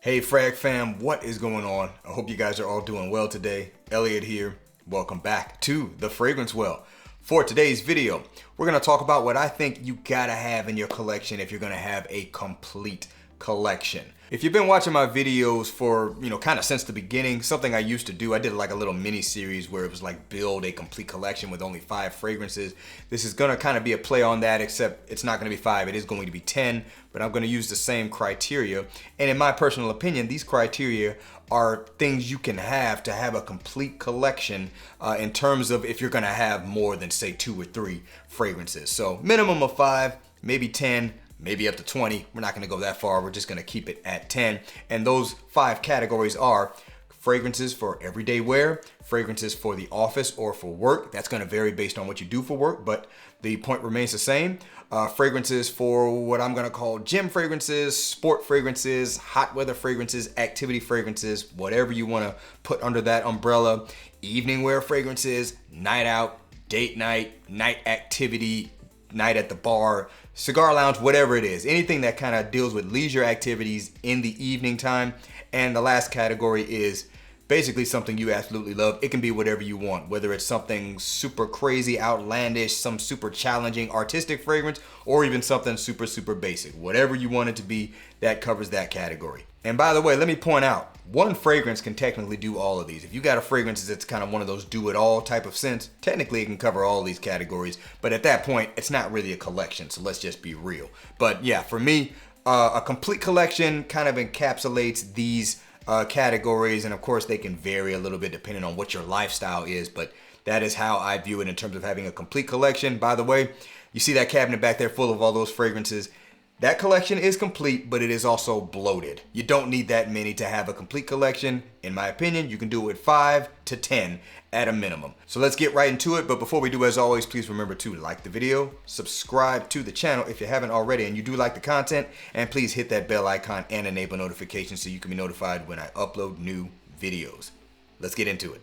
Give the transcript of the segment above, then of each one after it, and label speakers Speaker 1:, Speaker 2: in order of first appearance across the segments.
Speaker 1: Hey Frag fam, what is going on? I hope you guys are all doing well today. Elliot here. Welcome back to The Fragrance Well. For today's video, we're going to talk about what I think you gotta have in your collection if you're going to have a complete collection. If you've been watching my videos for, kind of since the beginning, something I used to do, I did like a little mini series where it was like build a complete collection with only 5 fragrances. This is gonna kind of be a play on that, except it's not gonna be 5, it is going to be 10, but I'm gonna use the same criteria. And in my personal opinion, these criteria are things you can have to have a complete collection in terms of if you're gonna have more than say 2 or 3 fragrances. So minimum of 5, maybe 10, maybe up to 20. We're not gonna go that far. We're just gonna keep it at 10. And those 5 categories are fragrances for everyday wear, fragrances for the office or for work. That's gonna vary based on what you do for work, but the point remains the same. Fragrances for what I'm gonna call gym fragrances, sport fragrances, hot weather fragrances, activity fragrances, whatever you wanna put under that umbrella. Evening wear fragrances, night out, date night, night activity, night at the bar, cigar lounge, whatever it is. Anything that kind of deals with leisure activities in the evening time. And the last category is basically something you absolutely love. It can be whatever you want, whether it's something super crazy, outlandish, some super challenging artistic fragrance, or even something super basic. Whatever you want it to be, that covers that category. And by the way, let me point out, one fragrance can technically do all of these. If you got a fragrance that's kind of one of those do-it-all type of scents, technically it can cover all these categories. But at that point, it's not really a collection, so let's just be real. But yeah, for me, a complete collection kind of encapsulates these categories, and of course they can vary a little bit depending on what your lifestyle is, but that is how I view it in terms of having a complete collection. By the way, you see that cabinet back there full of all those fragrances. That collection is complete, but it is also bloated. You don't need that many to have a complete collection. In my opinion, you can do it with 5 to 10 at a minimum. So let's get right into it. But before we do, as always, please remember to like the video, subscribe to the channel if you haven't already and you do like the content, and please hit that bell icon and enable notifications so you can be notified when I upload new videos. Let's get into it.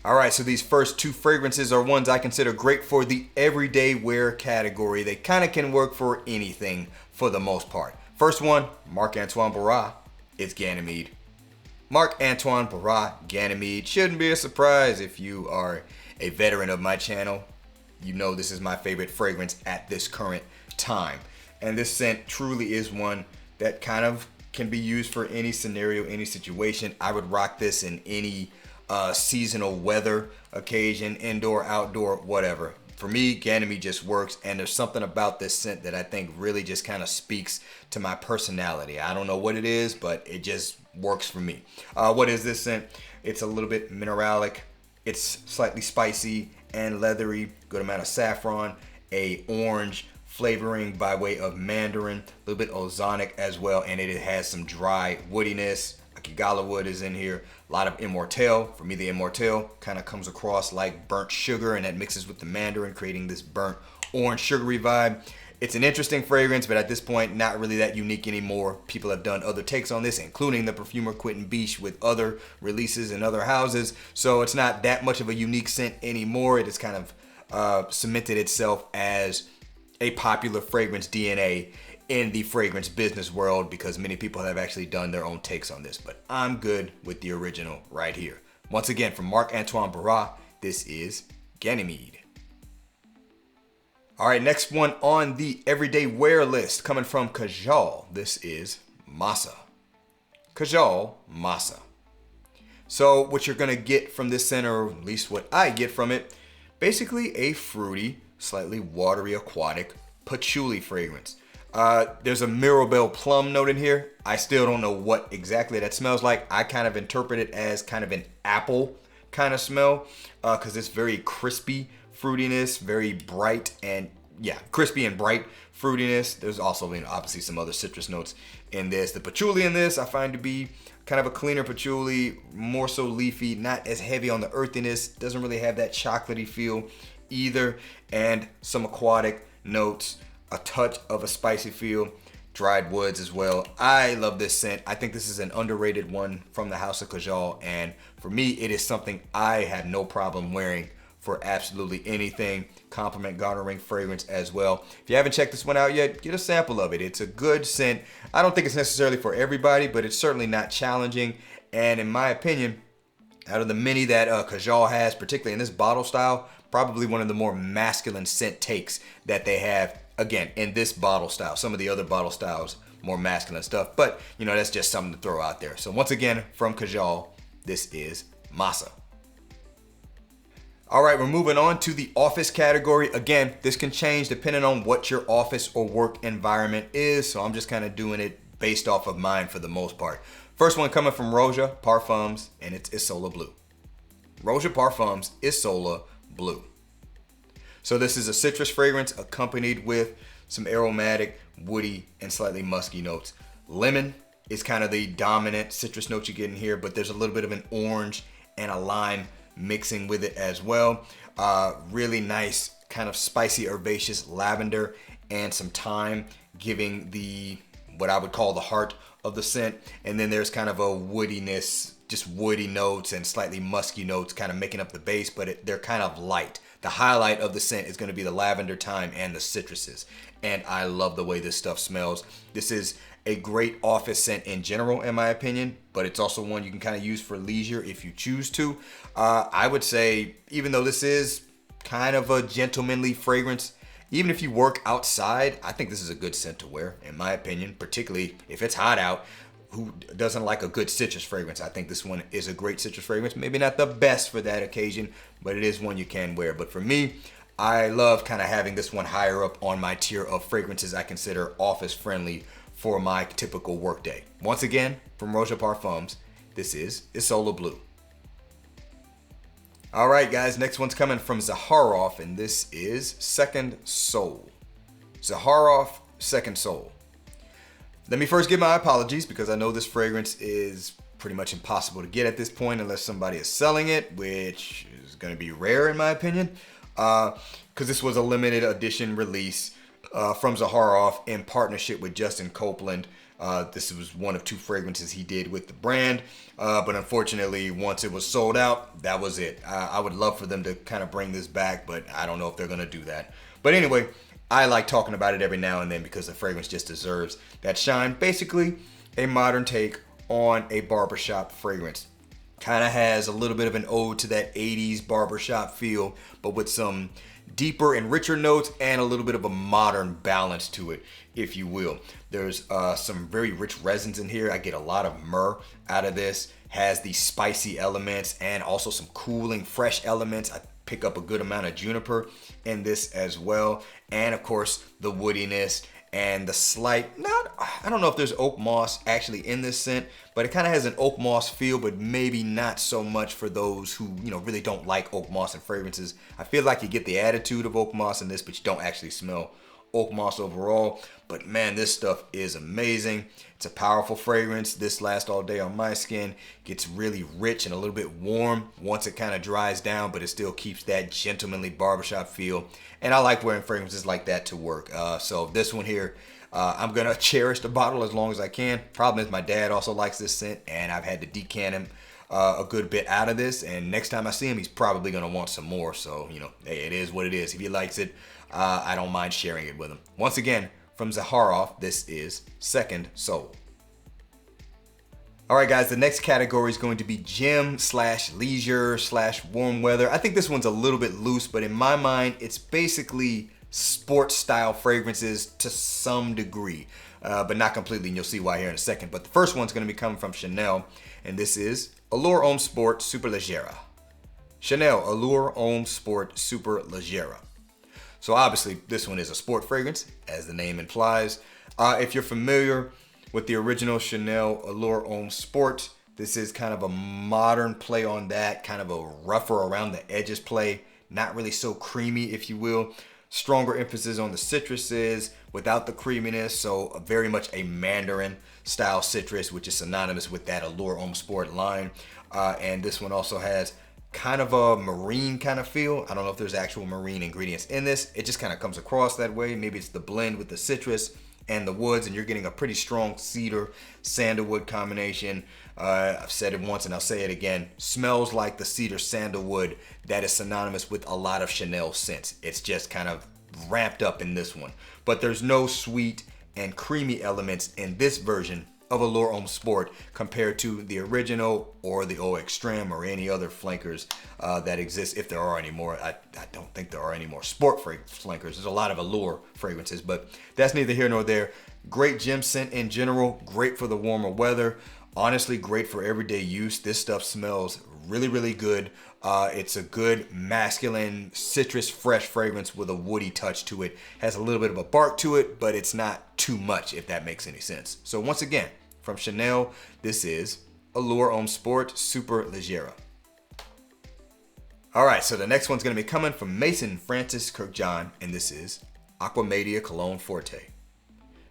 Speaker 1: All right, so these first 2 fragrances are ones I consider great for the everyday wear category. They kind of can work for anything for the most part. First one, Marc-Antoine Barras, it's Ganymede. Marc-Antoine Barras, Ganymede shouldn't be a surprise if you are a veteran of my channel. You know this is my favorite fragrance at this current time. And this scent truly is one that kind of can be used for any scenario, any situation. I would rock this in any seasonal weather occasion, indoor, outdoor, whatever. For me, Ganymede just works, and there's something about this scent that I think really just kind of speaks to my personality. I don't know what it is, but it just works for me. What is this scent? It's a little bit mineralic, it's slightly spicy and leathery, good amount of saffron, a orange flavoring by way of mandarin, a little bit ozonic as well, and it has some dry woodiness. Kigala wood is in here, a lot of immortelle. For me, the immortelle kind of comes across like burnt sugar, and that mixes with the mandarin, creating this burnt orange sugary vibe. It's an interesting fragrance, but at this point, not really that unique anymore. People have done other takes on this, including the perfumer Quentin Biche with other releases in other houses. So it's not that much of a unique scent anymore. It has kind of cemented itself as a popular fragrance DNA in the fragrance business world, because many people have actually done their own takes on this, but I'm good with the original right here. Once again, from Marc-Antoine Barras, this is Ganymede. All right, next one on the everyday wear list, coming from Kajal, this is Masa. Kajal Masa. So what you're gonna get from this scent, or at least what I get from it, basically a fruity, slightly watery, aquatic patchouli fragrance. There's a Mirabelle plum note in here. I still don't know what exactly that smells like. I kind of interpret it as kind of an apple kind of smell, because it's very crispy fruitiness, very bright, and yeah, crispy and bright fruitiness. There's also, obviously some other citrus notes in this. The patchouli in this I find to be kind of a cleaner patchouli, more so leafy, not as heavy on the earthiness, doesn't really have that chocolatey feel either, and some aquatic notes, a touch of a spicy feel, dried woods as well. I love this scent. I think this is an underrated one from the House of Kajal, and for me, it is something I have no problem wearing for absolutely anything. Compliment garnering fragrance as well. If you haven't checked this one out yet, get a sample of it. It's a good scent. I don't think it's necessarily for everybody, but it's certainly not challenging. And in my opinion, out of the many that Kajal has, particularly in this bottle style, probably one of the more masculine scent takes that they have, again, in this bottle style. Some of the other bottle styles, more masculine stuff, but you know, that's just something to throw out there. So once again, from Kajal, this is Masa. All right, we're moving on to the office category. Again, this can change depending on what your office or work environment is, so I'm just kind of doing it based off of mine for the most part. First one coming from Roja Parfums, and it's Isola Blu. Roja Parfums Isola Blu. So this is a citrus fragrance accompanied with some aromatic, woody, and slightly musky notes. Lemon is kind of the dominant citrus note you get in here, but there's a little bit of an orange and a lime mixing with it as well. Really nice kind of spicy herbaceous lavender and some thyme, giving the what I would call the heart of the scent. And then there's kind of a woodiness, just woody notes and slightly musky notes kind of making up the base, but they're kind of light. The highlight of the scent is going to be the lavender, thyme, and the citruses. And I love the way this stuff smells. This is a great office scent in general, in my opinion, but it's also one you can kind of use for leisure if you choose to. I would say, even though this is kind of a gentlemanly fragrance, even if you work outside, I think this is a good scent to wear, in my opinion, particularly if it's hot out. Who doesn't like a good citrus fragrance? I think this one is a great citrus fragrance. Maybe not the best for that occasion, but it is one you can wear. But for me, I love kind of having this one higher up on my tier of fragrances I consider office friendly for my typical workday. Once again, from Roja Parfums, this is Isola Blu. All right, guys, next one's coming from Zaharoff, and this is Second Soul. Zaharoff, Second Soul. Let me first give my apologies because I know this fragrance is pretty much impossible to get at this point unless somebody is selling it, which is going to be rare in my opinion, because this was a limited edition release from Zaharoff in partnership with Justin Copeland. This was one of two fragrances he did with the brand, but unfortunately, once it was sold out, that was it. I would love for them to kind of bring this back, but I don't know if they're going to do that. But anyway, I like talking about it every now and then because the fragrance just deserves that shine. Basically, a modern take on a barbershop fragrance. Kind of has a little bit of an ode to that 80s barbershop feel, but with some deeper and richer notes and a little bit of a modern balance to it, if you will. There's some very rich resins in here. I get a lot of myrrh out of this. Has these spicy elements and also some cooling, fresh elements. I pick up a good amount of juniper in this as well. And of course, the woodiness and the slight, I don't know if there's oak moss actually in this scent, but it kind of has an oak moss feel, but maybe not so much for those who, really don't like oak moss in fragrances. I feel like you get the attitude of oak moss in this, but you don't actually smell oak moss overall. But man, this stuff is amazing. It's a powerful fragrance. This lasts all day on my skin. Gets really rich and a little bit warm once it kind of dries down, but it still keeps that gentlemanly barbershop feel. And I like wearing fragrances like that to work. So this one here, I'm gonna cherish the bottle as long as I can. Problem is my dad also likes this scent, and I've had to decant him a good bit out of this, and next time I see him, he's probably gonna want some more. So hey, it is what it is. If he likes it, I don't mind sharing it with him. Once again, from Zaharoff, this is Second Soul. All right, guys, the next category is going to be gym / leisure / warm weather. I think this one's a little bit loose, but in my mind, it's basically sports style fragrances to some degree, but not completely, and you'll see why here in a second. But the first one's going to be coming from Chanel, and this is Allure Homme Sport Superleggera. Chanel Allure Homme Sport Superleggera. So obviously, this one is a sport fragrance, as the name implies. If you're familiar with the original Chanel Allure Homme Sport, this is kind of a modern play on that, kind of a rougher around the edges play, not really so creamy, if you will. Stronger emphasis on the citruses without the creaminess, so very much a Mandarin style citrus, which is synonymous with that Allure Homme Sport line. And this one also has kind of a marine kind of feel. I don't know if there's actual marine ingredients in this. It just kind of comes across that way. Maybe it's the blend with the citrus and the woods, and you're getting a pretty strong cedar sandalwood combination. I've said it once and I'll say it again. Smells like the cedar sandalwood that is synonymous with a lot of Chanel scents. It's just kind of ramped up in this one. But there's no sweet and creamy elements in this version of Allure Homme Sport compared to the original or the Eau Extreme or any other flankers that exist, if there are any more. I don't think there are any more sport flankers. There's a lot of Allure fragrances, but that's neither here nor there. Great gem scent in general, great for the warmer weather. Honestly, great for everyday use. This stuff smells really, really good. It's a good masculine citrus fresh fragrance with a woody touch to it. Has a little bit of a bark to it, but it's not too much, if that makes any sense. So once again, from Chanel, this is Allure Homme Sport Superleggera. All right, so the next one's gonna be coming from Mason Francis Kurkdjian, and this is Aqua Cologne Forte.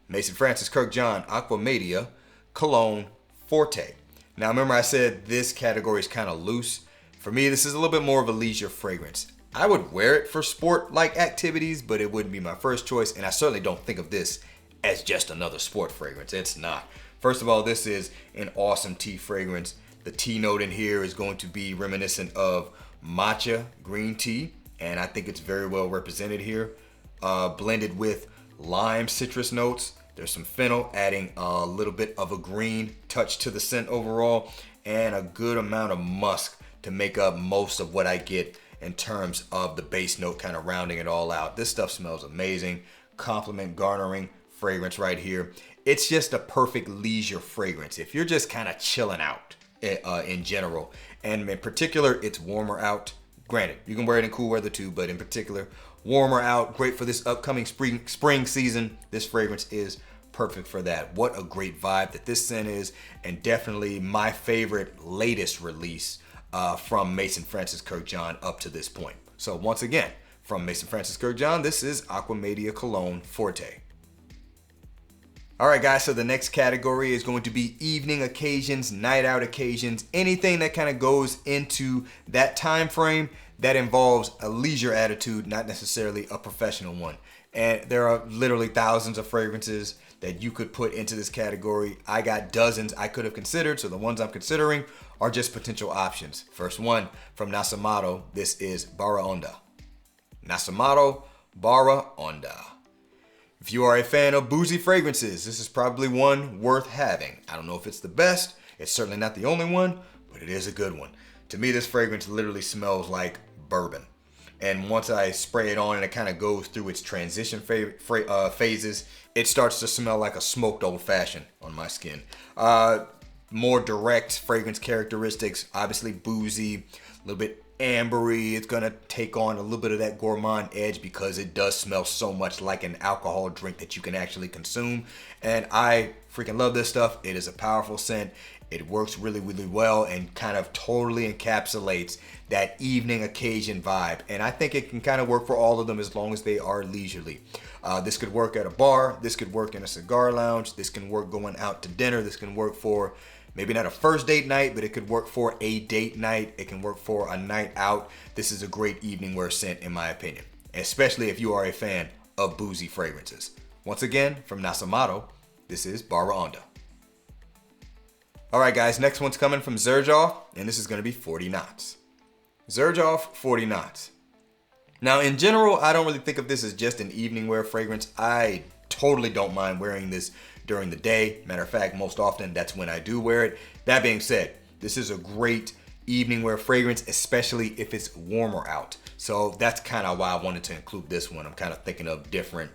Speaker 1: Mason Francis Kurkdjian, Aqua Cologne Forte. Now remember I said this category is kind of loose. For me, this is a little bit more of a leisure fragrance. I would wear it for sport-like activities, but it wouldn't be my first choice, and I certainly don't think of this as just another sport fragrance. It's not. First of all, this is an awesome tea fragrance. The tea note in here is going to be reminiscent of matcha green tea, and I think it's very well represented here. Blended with lime citrus notes. There's some fennel, adding a little bit of a green touch to the scent overall, and a good amount of musk to make up most of what I get in terms of the base note, kind of rounding it all out. This stuff smells amazing. Compliment garnering fragrance right here. It's just a perfect leisure fragrance. If you're just kind of chilling out in general, and in particular, it's warmer out. Granted, you can wear it in cool weather too, but in particular, warmer out, great for this upcoming spring season. This fragrance is perfect for that. What a great vibe that this scent is, and definitely my favorite latest release from Mason Francis Kurkdjian up to this point. So once again, from Mason Francis Kurkdjian, this is Aqua Cologne Forte. All right, guys, so the next category is going to be evening occasions, night out occasions, anything that kind of goes into that time frame that involves a leisure attitude, not necessarily a professional one. And there are literally thousands of fragrances that you could put into this category. I got dozens I could have considered, so the ones I'm considering are just potential options. First one from Nasomatto, this is Baraonda. Nasomatto Baraonda. If you are a fan of boozy fragrances, this is probably one worth having. I don't know if it's the best, it's certainly not the only one, but it is a good one. To me, this fragrance literally smells like bourbon. And once I spray it on and it kind of goes through its transition phases, it starts to smell like a smoked old fashioned on my skin. More direct fragrance characteristics, obviously boozy, a little bit ambery. It's gonna take on a little bit of that gourmand edge because it does smell so much like an alcohol drink that you can actually consume. And I freaking love this stuff. It is a powerful scent. It works really, really well and kind of totally encapsulates that evening occasion vibe. And I think it can kind of work for all of them as long as they are leisurely. This could work at a bar. This could work in a cigar lounge. This can work going out to dinner. This can work for maybe not a first date night, but it could work for a date night. It can work for a night out. This is a great evening wear scent in my opinion, especially if you are a fan of boozy fragrances. Once again, from Nasomatto, this is Baraonda. All right, guys, next one's coming from Xerjoff, and this is gonna be 40 knots. Xerjoff 40 knots. Now, in general, I don't really think of this as just an evening wear fragrance. I totally don't mind wearing this during the day. Matter of fact, most often that's when I do wear it. That being said, this is a great evening wear fragrance, especially if it's warmer out. So that's kind of why I wanted to include this one. I'm kind of thinking of different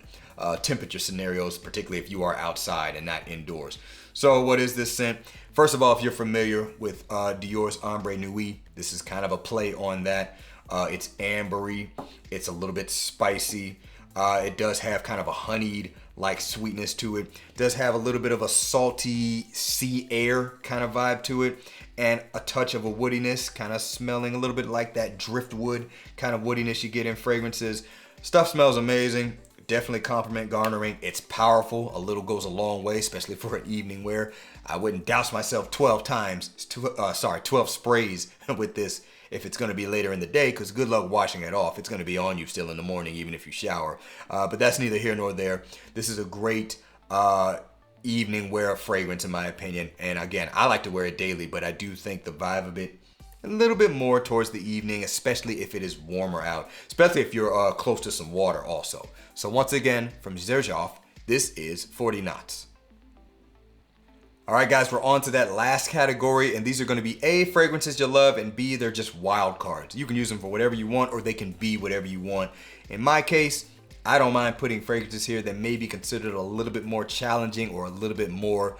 Speaker 1: temperature scenarios, particularly if you are outside and not indoors. So what is this scent? First of all, if you're familiar with Dior's Ombre Nuit, this is kind of a play on that. It's ambery, it's a little bit spicy. It does have kind of a honeyed like sweetness to it. Does have a little bit of a salty sea air kind of vibe to it, and a touch of a woodiness, kind of smelling a little bit like that driftwood kind of woodiness you get in fragrances. Stuff smells amazing. Definitely compliment garnering. It's powerful. A little goes a long way, especially for an evening wear. I wouldn't douse myself 12 sprays with this if it's going to be later in the day, because good luck washing it off. It's going to be on you still in the morning, even if you shower. But that's neither here nor there. This is a great evening wear fragrance in my opinion. And again, I like to wear it daily, but I do think the vibe of it a little bit more towards the evening, especially if it is warmer out, especially if you're close to some water also. So once again, from Xerjoff, this is 40 knots. All right, guys, we're on to that last category, and these are going to be A, fragrances you love, and B, they're just wild cards. You can use them for whatever you want, or they can be whatever you want. In my case, I don't mind putting fragrances here that may be considered a little bit more challenging or a little bit more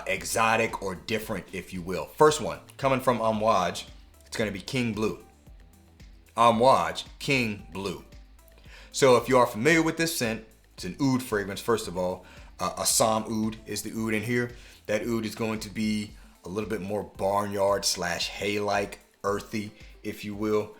Speaker 1: exotic or different, if you will. First one, coming from Amouage, it's going to be King Blue. Amouage King Blue. So if you are familiar with this scent, it's an oud fragrance, first of all. Assam oud is the oud in here. That oud is going to be a little bit more barnyard / hay-like, earthy, if you will.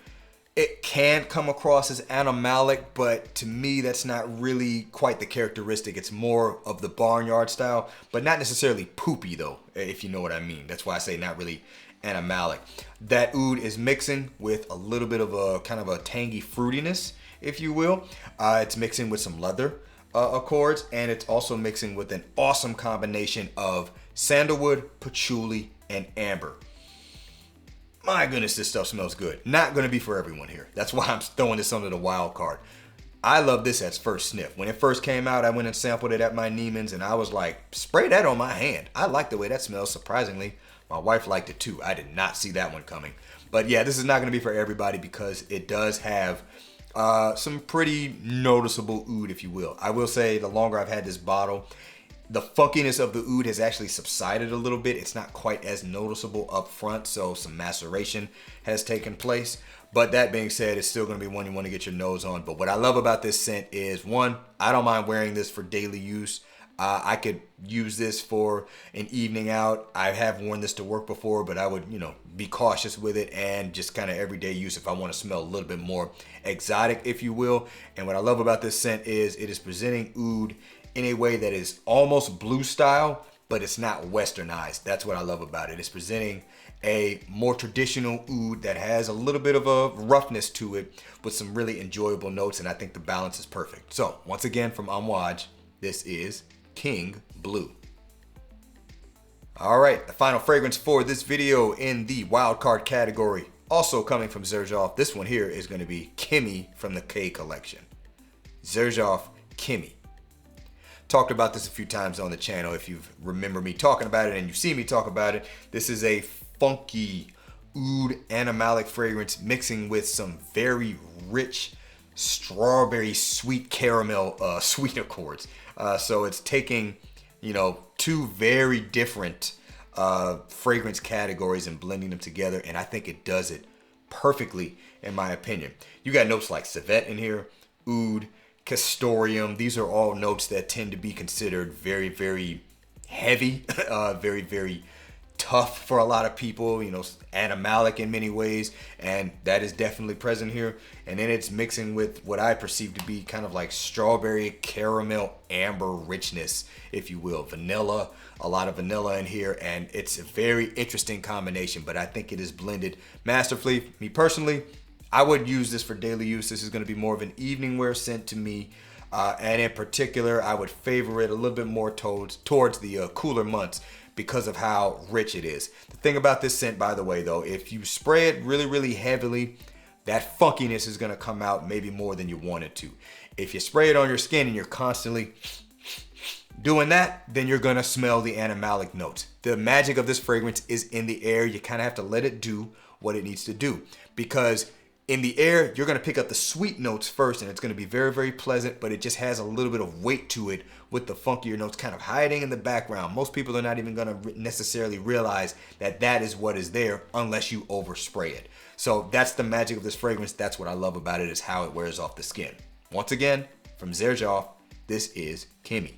Speaker 1: It can come across as animalic, but to me, that's not really quite the characteristic. It's more of the barnyard style, but not necessarily poopy though, if you know what I mean. That's why I say not really animalic. That oud is mixing with a little bit of a kind of a tangy fruitiness, if you will. It's mixing with some leather accords, and it's also mixing with an awesome combination of sandalwood, patchouli, and amber. My goodness, this stuff smells good. Not going to be for everyone here. That's why I'm throwing this under the wild card. I love this at first sniff. When it first came out, I went and sampled it at my Neiman's, and I was like, spray that on my hand. I like the way that smells, surprisingly. My wife liked it too. I did not see that one coming. But yeah, this is not going to be for everybody because it does have some pretty noticeable oud, if you will. I will say the longer I've had this bottle, the funkiness of the oud has actually subsided a little bit. It's not quite as noticeable up front, so some maceration has taken place. But that being said, it's still going to be one you want to get your nose on. But what I love about this scent is, one, I don't mind wearing this for daily use. I could use this for an evening out. I have worn this to work before, but I would, be cautious with it and just kind of everyday use if I want to smell a little bit more exotic, if you will. And what I love about this scent is it is presenting oud in a way that is almost blue style, but it's not westernized. That's what I love about it. It's presenting a more traditional oud that has a little bit of a roughness to it with some really enjoyable notes, and I think the balance is perfect. So once again, from Amouage, this is King Blue. All right, the final fragrance for this video in the wildcard category, also coming from Xerjoff. This one here is going to be Kemi from the K collection. Xerjoff Kemi. Talked about this a few times on the channel. If you remember me talking about it and you've seen me talk about it, this is a funky oud animalic fragrance mixing with some very rich strawberry sweet caramel sweet accords. So it's taking, two very different fragrance categories and blending them together, and I think it does it perfectly in my opinion. You got notes like civet in here, oud, castoreum. These are all notes that tend to be considered very, very heavy, very, very tough for a lot of people, animalic in many ways, and that is definitely present here. And then it's mixing with what I perceive to be kind of like strawberry, caramel, amber richness, if you will. Vanilla, a lot of vanilla in here, and it's a very interesting combination, but I think it is blended masterfully. Me personally, I would use this for daily use. This is going to be more of an evening wear scent to me. And in particular, I would favor it a little bit more towards the cooler months because of how rich it is. The thing about this scent, by the way, though, if you spray it really, really heavily, that funkiness is going to come out maybe more than you want it to. If you spray it on your skin and you're constantly doing that, then you're going to smell the animalic notes. The magic of this fragrance is in the air. You kind of have to let it do what it needs to do, because in the air, you're going to pick up the sweet notes first, and it's going to be very, very pleasant, but it just has a little bit of weight to it with the funkier notes kind of hiding in the background. Most people are not even going to necessarily realize that that is what is there unless you overspray it. So that's the magic of this fragrance. That's what I love about it, is how it wears off the skin. Once again, from Xerjoff, this is Kemi.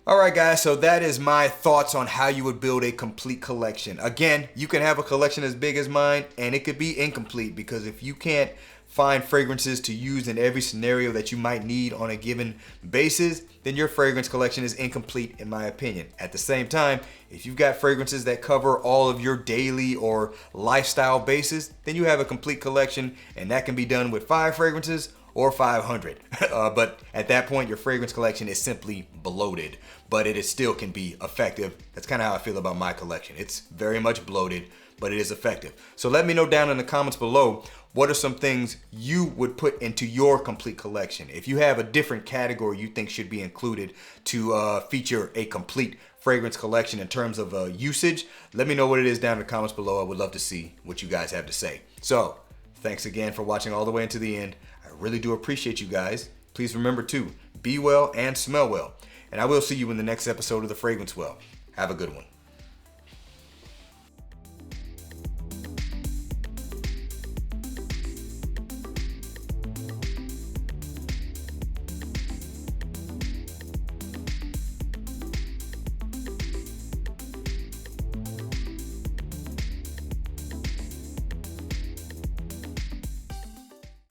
Speaker 1: All right, guys, so that is my thoughts on how you would build a complete collection. Again, you can have a collection as big as mine, and it could be incomplete, because if you can't find fragrances to use in every scenario that you might need on a given basis, then your fragrance collection is incomplete, in my opinion. At the same time, if you've got fragrances that cover all of your daily or lifestyle bases, then you have a complete collection, and that can be done with 5 fragrances or 500. But at that point, your fragrance collection is simply bloated, but it still can be effective. That's kind of how I feel about my collection. It's very much bloated, but it is effective. So let me know down in the comments below, what are some things you would put into your complete collection? If you have a different category you think should be included to feature a complete fragrance collection in terms of usage, let me know what it is down in the comments below. I would love to see what you guys have to say. So thanks again for watching all the way into the end. I really do appreciate you guys. Please remember to be well and smell well. And I will see you in the next episode of The Fragrance Well. Have a good one.